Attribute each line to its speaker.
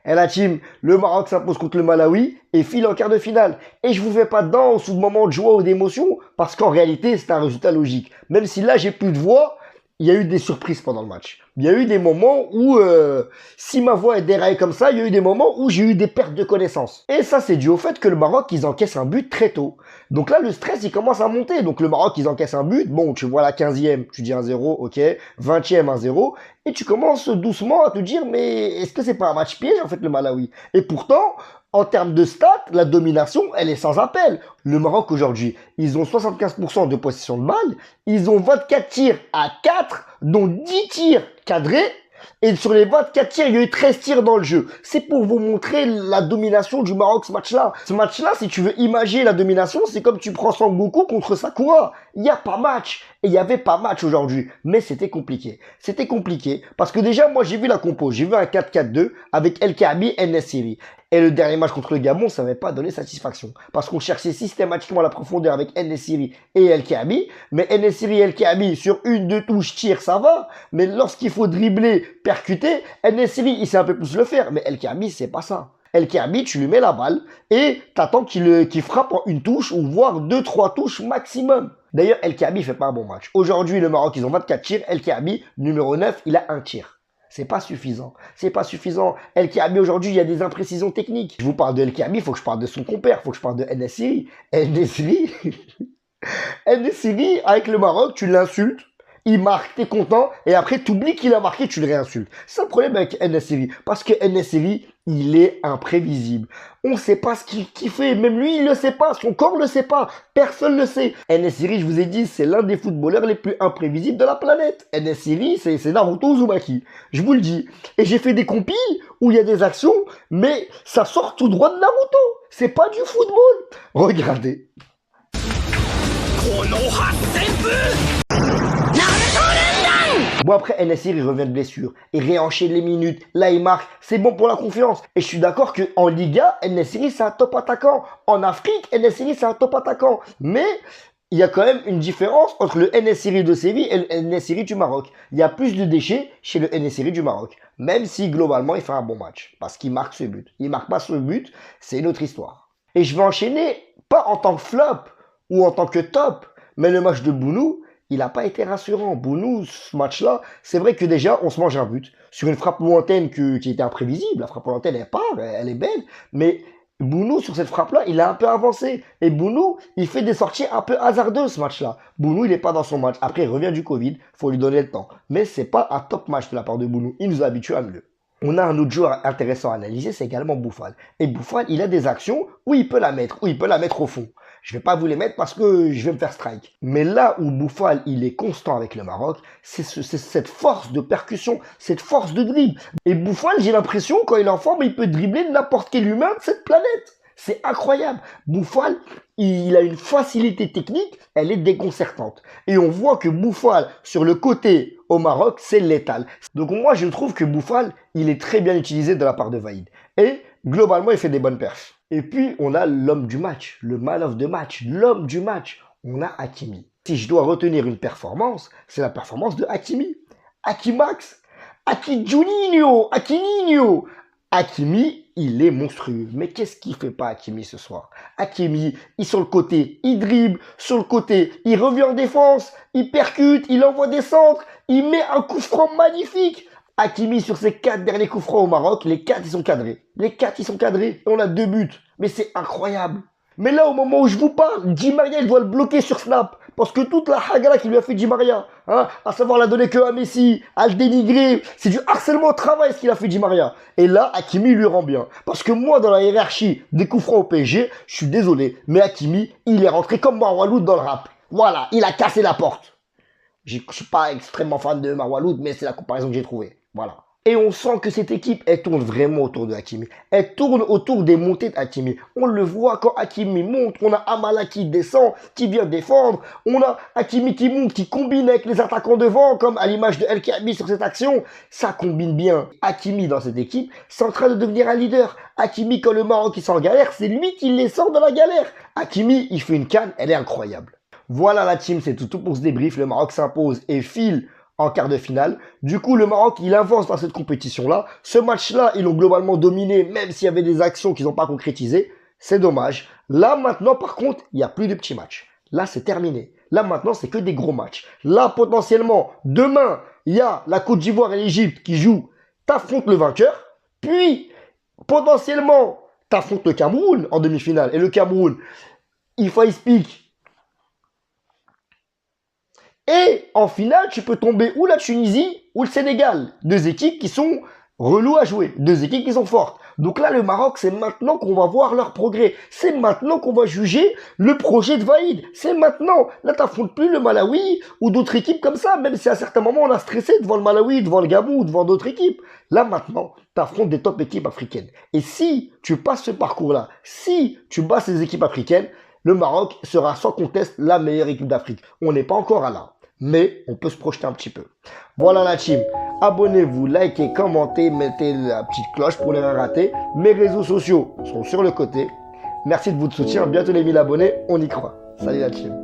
Speaker 1: Et la team, le Maroc s'impose contre le Malawi et file en quart de finale. Et je vous fais pas de danse ou de moment de joie ou d'émotion parce qu'en réalité, c'est un résultat logique. Même si là, j'ai plus de voix, il y a eu des surprises pendant le match. Il y a eu des moments où, si ma voix est déraillée comme ça, il y a eu des moments où j'ai eu des pertes de connaissance. Et ça, c'est dû au fait que le Maroc, ils encaissent un but très tôt. Donc là, le stress, il commence à monter. Donc le Maroc, ils encaissent un but. Bon, tu vois la 15e, tu dis 1-0, ok. 20e, 1-0. Et tu commences doucement à te dire, mais est-ce que c'est pas un match piège, en fait, le Malawi? Et pourtant, en termes de stats, la domination, elle est sans appel. Le Maroc, aujourd'hui, ils ont 75% de possession de balle. Ils ont 24 tirs à 4, dont 10 tirs cadrés. Et sur les 24 tirs, il y a eu 13 tirs dans le jeu. C'est pour vous montrer la domination du Maroc, ce match-là. Ce match-là, si tu veux imaginer la domination, c'est comme tu prends Sangoku contre Sakura. Il n'y a pas match. Et il n'y avait pas match aujourd'hui. Mais c'était compliqué. C'était compliqué. Parce que déjà, moi, j'ai vu la compo. J'ai vu un 4-4-2 avec El Kaabi et Nessiri. Et le dernier match contre le Gabon, ça n'avait pas donné satisfaction. Parce qu'on cherchait systématiquement la profondeur avec Nessiri et El Kaabi. Mais Nessiri et El Kaabi, sur une, deux touches, tir, ça va. Mais lorsqu'il faut dribbler, percuter, Nessiri, il sait un peu plus le faire. Mais El Kaabi, c'est pas ça. El Kaabi, tu lui mets la balle et t'attends qu'il frappe en une touche ou voire deux, trois touches maximum. D'ailleurs, El Kaabi fait pas un bon match. Aujourd'hui, le Maroc, ils ont 24 tirs. El Kaabi, numéro 9, il a un tir. C'est pas suffisant. C'est pas suffisant. El Kaabi, aujourd'hui, il y a des imprécisions techniques. Je vous parle de El Kaabi, il faut que je parle de son compère, il faut que je parle de Nessiri. Nessiri, Nessiri, avec le Maroc, tu l'insultes. Il marque, t'es content, et après t'oublies qu'il a marqué, tu le réinsultes. C'est un problème avec Nessiri, parce que Nessiri, il est imprévisible. On sait pas ce qu'il fait, même lui, il le sait pas, son corps le sait pas, personne le sait. Nessiri, je vous ai dit, c'est l'un des footballeurs les plus imprévisibles de la planète. Nessiri, c'est Naruto Uzumaki, je vous le dis. Et j'ai fait des compiles où il y a des actions, mais ça sort tout droit de Naruto. C'est pas du football. Regardez. Bon, après, Nessiri, il revient de blessure. Il réenchaîne les minutes. Là, il marque. C'est bon pour la confiance. Et je suis d'accord qu'en Liga, Nessiri, c'est un top attaquant. En Afrique, Nessiri, c'est un top attaquant. Mais il y a quand même une différence entre le Nessiri de Séville et le Nessiri du Maroc. Il y a plus de déchets chez le Nessiri du Maroc. Même si, globalement, il fait un bon match. Parce qu'il marque ce but. Il marque pas ce but, c'est une autre histoire. Et je vais enchaîner, pas en tant que flop ou en tant que top, mais le match de Bounou, il n'a pas été rassurant. Bounou, ce match-là, c'est vrai que déjà, on se mange un but. Sur une frappe lointaine qui était imprévisible. La frappe lointaine, elle part, elle est belle. Mais Bounou, sur cette frappe-là, il a un peu avancé. Et Bounou, il fait des sorties un peu hasardeuses, ce match-là. Bounou, il n'est pas dans son match. Après, il revient du Covid. Faut lui donner le temps. Mais c'est pas un top match de la part de Bounou. Il nous a habitués à mieux. On a un autre joueur intéressant à analyser, c'est également Bouffal. Et Bouffal, il a des actions où il peut la mettre, où il peut la mettre au fond. Je vais pas vous les mettre parce que je vais me faire strike. Mais là où Bouffal, il est constant avec le Maroc, c'est cette force de percussion, cette force de dribble. Et Bouffal, j'ai l'impression, quand il est en forme, il peut dribbler n'importe quel humain de cette planète. C'est incroyable. Bouffal, il a une facilité technique, elle est déconcertante. Et on voit que Bouffal, sur le côté au Maroc, c'est létal. Donc moi, je trouve que Bouffal, il est très bien utilisé de la part de Vaïd. Et globalement, il fait des bonnes perfs. Et puis, on a l'homme du match, le man of the match, l'homme du match. On a Hakimi. Si je dois retenir une performance, c'est la performance de Hakimi. Hakimax, Hakijuninho, Hakininho. Hakimi, il est monstrueux. Mais qu'est-ce qu'il fait pas Hakimi ce soir? Hakimi, il sur le côté, il dribble, sur le côté, il revient en défense, il percute, il envoie des centres, il met un coup franc magnifique. Hakimi, sur ses 4 derniers coups francs au Maroc, les 4 ils sont cadrés. Les 4 ils sont cadrés. Et on a 2 buts. Mais c'est incroyable. Mais là, au moment où je vous parle, Di Maria, il doit le bloquer sur Snap. Parce que toute la hagala qui lui a fait Di Maria, hein, à savoir la donner que à Messi, à le dénigrer, c'est du harcèlement au travail ce qu'il a fait Di Maria. Et là, Hakimi lui rend bien. Parce que moi, dans la hiérarchie des coups francs au PSG, je suis désolé, mais Hakimi, il est rentré comme Marwaloud dans le rap. Voilà, il a cassé la porte. Je suis pas extrêmement fan de Marwaloud, mais c'est la comparaison que j'ai trouvée. Voilà. Et on sent que cette équipe, elle tourne vraiment autour de Hakimi. Elle tourne autour des montées de Hakimi. On le voit quand Hakimi monte. On a Amala qui descend, qui vient défendre. On a Hakimi qui monte, qui combine avec les attaquants devant, comme à l'image de El Kaabi sur cette action. Ça combine bien. Hakimi dans cette équipe, c'est en train de devenir un leader. Hakimi, quand le Maroc il sort en galère, c'est lui qui les sort de la galère. Hakimi, il fait une canne, elle est incroyable. Voilà la team, c'est tout pour ce débrief. Le Maroc s'impose et file en quart de finale. Du coup, le Maroc, il avance dans cette compétition-là. Ce match-là, ils l'ont globalement dominé, même s'il y avait des actions qu'ils n'ont pas concrétisées. C'est dommage. Là, maintenant, par contre, il n'y a plus de petits matchs. Là, c'est terminé. Là, maintenant, c'est que des gros matchs. Là, potentiellement, demain, il y a la Côte d'Ivoire et l'Égypte qui jouent. T'affrontes le vainqueur. Puis, potentiellement, t'affrontes le Cameroun en demi-finale. Et le Cameroun, if I speak. Et en finale, tu peux tomber ou la Tunisie ou le Sénégal. Deux équipes qui sont reloues à jouer. Deux équipes qui sont fortes. Donc là, le Maroc, c'est maintenant qu'on va voir leur progrès. C'est maintenant qu'on va juger le projet de Vaïd. C'est maintenant. Là, t'affrontes plus le Malawi ou d'autres équipes comme ça. Même si à certains moments, on a stressé devant le Malawi, devant le Gabon ou devant d'autres équipes. Là, maintenant, t'affrontes des top équipes africaines. Et si tu passes ce parcours-là, si tu bats ces équipes africaines, le Maroc sera sans conteste la meilleure équipe d'Afrique. On n'est pas encore à là, mais on peut se projeter un petit peu. Voilà la team. Abonnez-vous, likez, commentez, mettez la petite cloche pour ne rien rater. Mes réseaux sociaux sont sur le côté. Merci de votre soutien. Bientôt les 1000 abonnés, on y croit. Salut la team.